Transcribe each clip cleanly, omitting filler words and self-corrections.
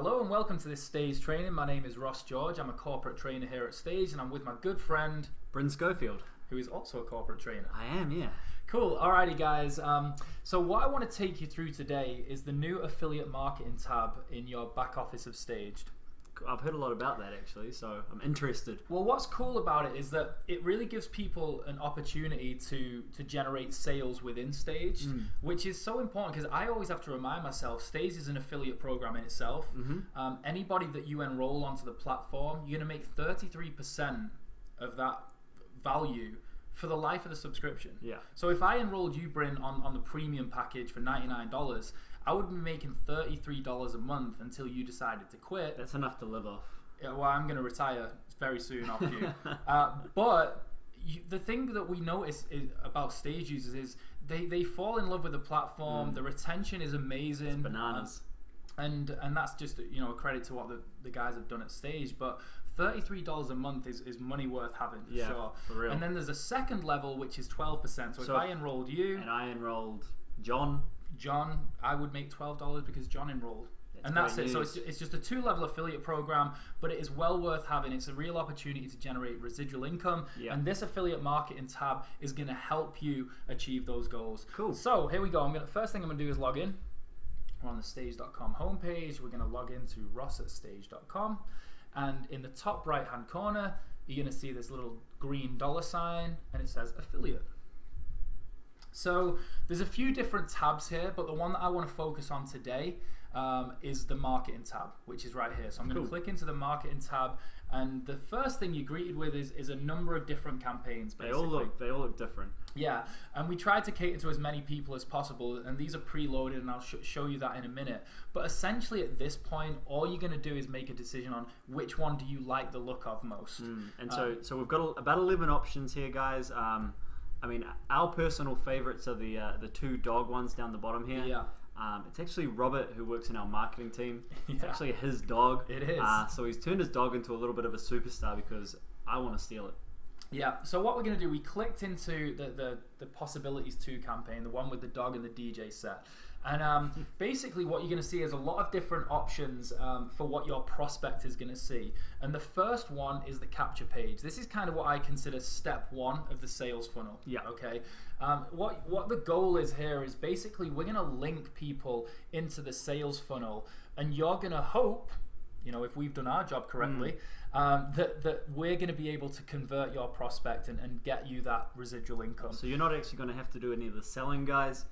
Hello and welcome to this Stage Training. My name is Ross George. I'm a corporate trainer here at Stage and I'm with my good friend Bryn Schofield, who is also a corporate trainer. I am, yeah. Cool. Alrighty guys. So what I want to take you through today is the new affiliate marketing tab in your back office of Staged. I've heard a lot about that actually, so I'm interested. Well, what's cool about it is that it really gives people an opportunity to generate sales within Staged, which is so important because I always have to remind myself, Staged is an affiliate program in itself. Anybody that you enroll onto the platform, you're going to make 33% of that value for the life of the subscription. Yeah. So if I enrolled you, Bryn, on the premium package for $99, I would be making $33 a month until you decided to quit. That's enough to live off. Yeah, well, I'm going to retire very soon off you. But the thing that we notice about Stage users is they fall in love with the platform. The retention is amazing. It's bananas. And that's just a credit to what the guys have done at Stage. But $33 a month is money worth having, for sure. For real. And then there's a second level, which is 12%. So if I enrolled you... And I enrolled John, I would make $12 because John enrolled. That's it. So it's just a 2-level affiliate program, but it is well worth having. It's a real opportunity to generate residual income. Yeah. And this affiliate marketing tab is going to help you achieve those goals. Cool. So here we go. First thing I'm going to do is log in. We're on the stage.com homepage. We're going to log into ross@stage.com. And in the top right hand corner, you're going to see this little green $sign and it says affiliate. So there's a few different tabs here, but the one that I want to focus on today is the marketing tab, which is right here. So I'm going to click into the marketing tab, and the first thing you're greeted with is a number of different campaigns. Basically. They all look different. Yeah, and we try to cater to as many people as possible, and these are preloaded, and I'll show you that in a minute. But essentially at this point, all you're going to do is make a decision on which one do you like the look of most. And so we've got about 11 options here, guys. I mean, our personal favorites are the 2 dog ones down the bottom here. Yeah. It's actually Robert, who works in our marketing team. It's actually his dog. It is. So he's turned his dog into a little bit of a superstar because I want to steal it. Yeah, so what we're going to do, we clicked into the Possibilities 2 campaign, the one with the dog and the DJ set. And basically what you're going to see is a lot of different options for what your prospect is going to see. And the first one is the capture page. This is kind of what I consider step 1 of the sales funnel. Yeah. Okay. What the goal is here is basically we're going to link people into the sales funnel, and you're going to hope, if we've done our job correctly, that we're going to be able to convert your prospect and get you that residual income. So you're not actually going to have to do any of the selling, guys.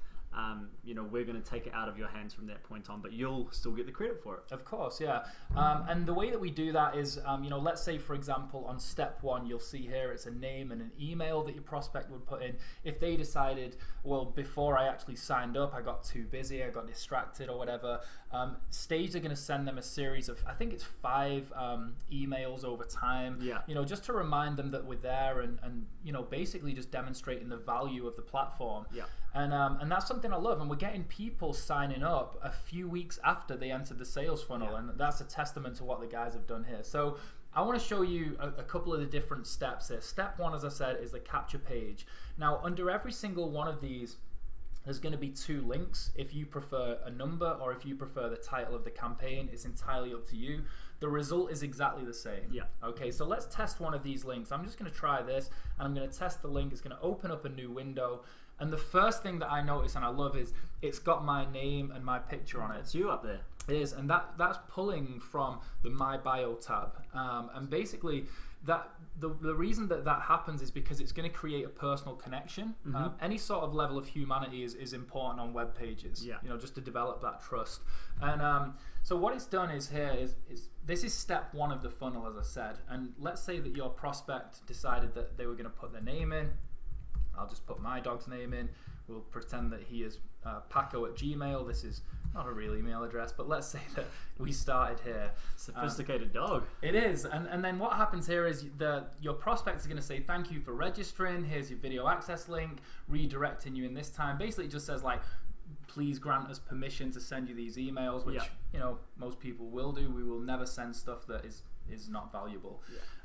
We're going to take it out of your hands from that point on, but you'll still get the credit for it. Of course, yeah. And the way that we do that is, let's say, for example, on step 1, you'll see here it's a name and an email that your prospect would put in. If they decided, well, before I actually signed up, I got too busy, I got distracted or whatever, Stage are going to send them a series of, I think it's 5 emails over time, just to remind them that we're there and basically just demonstrating the value of the platform. Yeah. And that's something I love, and we're getting people signing up a few weeks after they entered the sales funnel, and that's a testament to what the guys have done here. So I want to show you a couple of the different steps here. Step 1, as I said, is the capture page. Now, under every single one of these, there's going to be 2 links. If you prefer a number or if you prefer the title of the campaign, it's entirely up to you. The result is exactly the same. Yeah. Okay, so let's test one of these links. I'm just going to try this, and I'm going to test the link. It's going to open up a new window. And the first thing that I notice and I love is it's got my name and my picture on it. It's you up there. It is, and that's pulling from the My Bio tab. And basically, the reason that happens is because it's going to create a personal connection. Any sort of level of humanity is important on web pages. Yeah. Just to develop that trust. And so what it's done is this is step 1 of the funnel, as I said. And let's say that your prospect decided that they were going to put their name in. I'll just put my dog's name in. We'll pretend that he is Paco@Gmail. This is not a real email address, but let's say that we started here. Sophisticated dog. It is, and then what happens here is your prospect is going to say, thank you for registering, here's your video access link, redirecting you in this time. Basically it just says like, please grant us permission to send you these emails, which most people will do. We will never send stuff that is not valuable.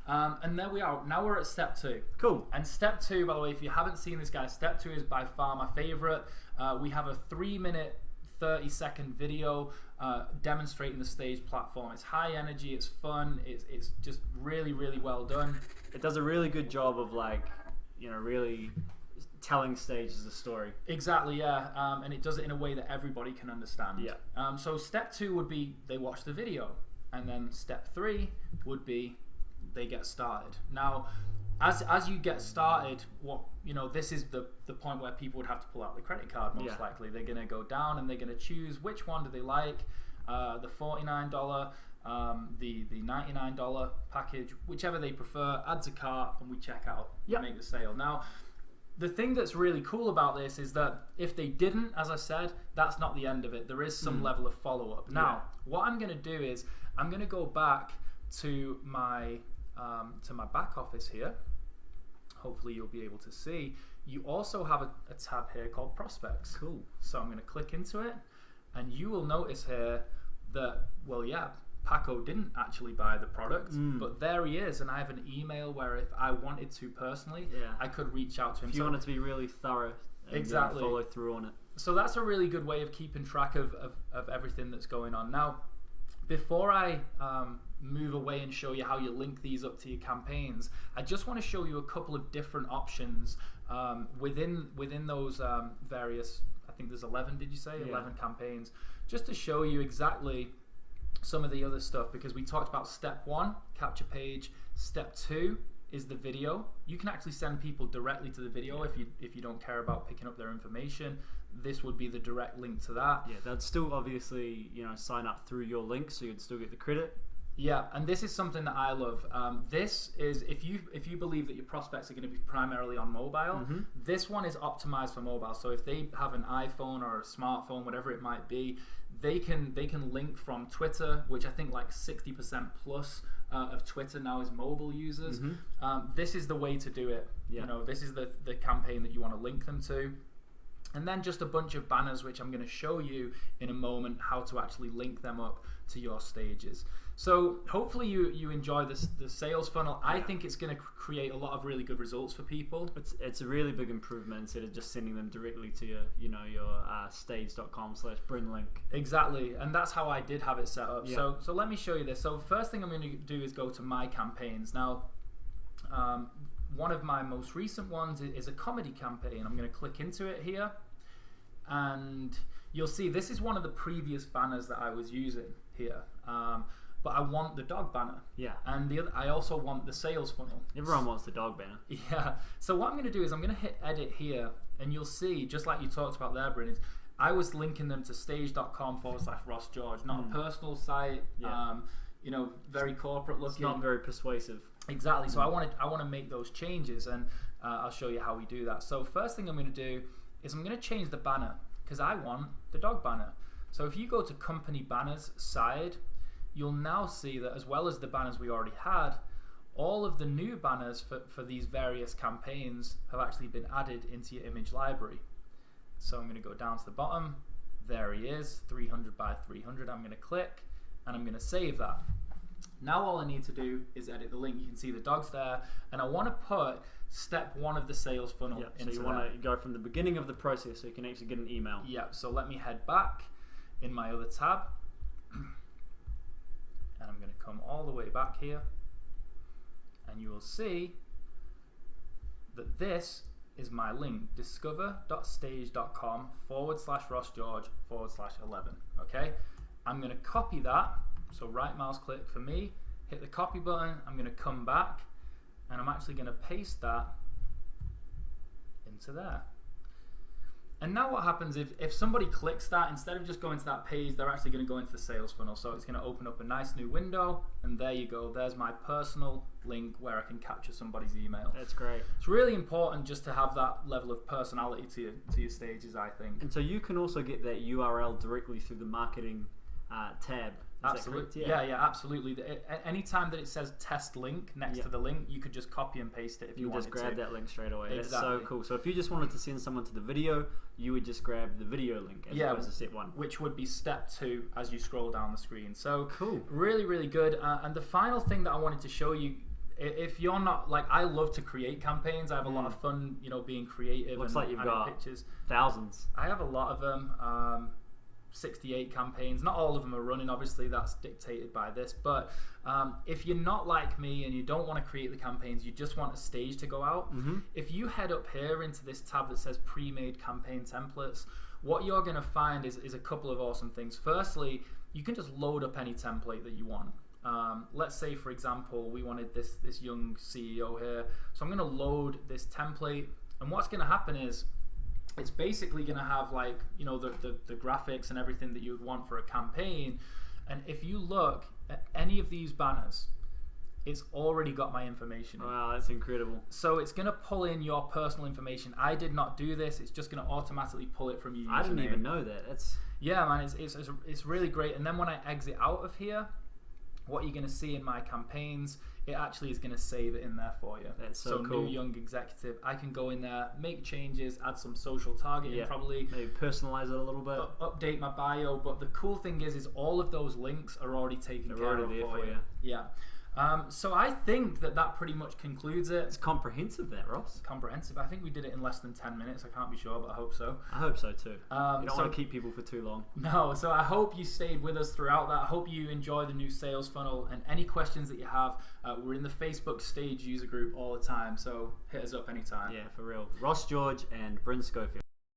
And there we are. Now we're at step 2. Cool. And step 2, by the way, if you haven't seen this, guys, step 2 is by far my favorite. We have a 3-minute 30-second video demonstrating the Stage platform. It's high energy, it's fun, it's just really, really well done. It does a really good job of really telling Stage as a story. Exactly, yeah, and it does it in a way that everybody can understand. Yeah. So step 2 would be they watch the video, and then step 3 would be they get started. Now, as you get started, this is the point where people would have to pull out the credit card most likely. They're going to go down and they're going to choose which one do they like, the $49, the $99 package, whichever they prefer, add to cart, and we check out and make the sale. Now, the thing that's really cool about this is that if they didn't, as I said, that's not the end of it. There is some level of follow-up. Now, what I'm going to do is I'm going to go back to my back office here. Hopefully you'll be able to see. You also have a tab here called Prospects. Cool. So I'm going to click into it, and you will notice here that, Paco didn't actually buy the product, but there he is, and I have an email where if I wanted to personally, I could reach out to him. If you wanted to be really thorough and follow through on it. So that's a really good way of keeping track of everything that's going on. Now, before I move away and show you how you link these up to your campaigns, I just want to show you a couple of different options within those various, I think there's 11, did you say? 11 campaigns, just to show you exactly some of the other stuff, because we talked about step 1, capture page. Step 2 is the video. You can actually send people directly to the video if you don't care about picking up their information. This would be the direct link to that. Yeah, they'd still obviously sign up through your link, so you'd still get the credit. Yeah, and this is something that I love. This is if you believe that your prospects are going to be primarily on mobile, this one is optimized for mobile. So if they have an iPhone or a smartphone, whatever it might be, they can link from Twitter, which I think like 60% plus of Twitter now is mobile users. This is the way to do it. This is the campaign that you want to link them to. And then just a bunch of banners, which I'm going to show you in a moment how to actually link them up to your stages. So hopefully you enjoy the sales funnel. I think it's going to create a lot of really good results for people. It's a really big improvement instead of just sending them directly to your stage.com/Bryn link. Exactly, and that's how I did have it set up. So let me show you this. So first thing I'm going to do is go to my campaigns. Now, one of my most recent ones is a comedy campaign. I'm going to click into it here, and you'll see this is one of the previous banners that I was using here. But I want the dog banner. Yeah. And I also want the sales funnel. Everyone wants the dog banner. Yeah. So what I'm going to do is I'm going to hit edit here, and you'll see, just like you talked about there, Bryn, I was linking them to stage.com/Ross George, not a personal site. Yeah. Very corporate looking. It's not very persuasive. Exactly. So I want to make those changes, and I'll show you how we do that. So first thing I'm going to do is I'm going to change the banner, because I want the dog banner. So if you go to company banners side, you'll now see that as well as the banners we already had, all of the new banners for these various campaigns have actually been added into your image library. So I'm going to go down to the bottom. There he is, 300 by 300. I'm going to click, and I'm going to save that. Now all I need to do is edit the link. You can see the dogs there, and I want to put step 1 of the sales funnel into So you want to go from the beginning of the process so you can actually get an email. Yeah, so let me head back in my other tab, and I'm going to come all the way back here, and you will see that this is my link, discover.stage.com/RossGeorge/11. Okay, I'm going to copy that. So right mouse click for me, hit the copy button. I'm going to come back, and I'm actually going to paste that into there. And now what happens if somebody clicks that, instead of just going to that page, they're actually going to go into the sales funnel. So it's going to open up a nice new window, and there you go. There's my personal link where I can capture somebody's email. That's great. It's really important just to have that level of personality to your stages, I think. And so you can also get that URL directly through the marketing tab. Absolutely. Yeah, absolutely. Anytime that it says test link next to the link, you could just copy and paste it if you wanted to. You just grab that link straight away. Exactly. That's so cool. So if you just wanted to send someone to the video, you would just grab the video link as opposed to step 1. Which would be step 2 as you scroll down the screen. So cool. Really, really good. And the final thing that I wanted to show you, if you're not, like, I love to create campaigns. I have a lot of fun, being creative. Looks and like you've got pictures. Thousands. I have a lot of them. 68 campaigns. Not all of them are running, obviously that's dictated by this, but if you're not like me and you don't want to create the campaigns, you just want a stage to go out, if you head up here into this tab that says pre-made campaign templates, what you're going to find is a couple of awesome things. Firstly, you can just load up any template that you want. Let's say, for example, we wanted this young CEO here, so I'm going to load this template, and what's going to happen is it's basically going to have, like, you know, the graphics and everything that you would want for a campaign. And if you look at any of these banners, it's already got my information in. Wow, that's incredible. So it's going to pull in your personal information. I did not do this. It's just going to automatically pull it from your username. I didn't even know that. That's yeah, man. It's really great. And then when I exit out of here, what you're going to see in my campaigns, it actually is going to save it in there for you. That's so cool. New young executive, I can go in there, make changes, add some social targeting, probably maybe personalize it a little bit, update my bio. But the cool thing is all of those links are already taken care of for you. Yeah. So I think that pretty much concludes it. It's comprehensive, that, Ross. Comprehensive. I think we did it in less than 10 minutes. I can't be sure, but I hope so. I hope so too. You don't want to keep people for too long. No, so I hope you stayed with us throughout that. I hope you enjoy the new sales funnel, and any questions that you have, we're in the Facebook Stage user group all the time, so hit us up anytime. Yeah, for real. Ross George and Bryn Schofield.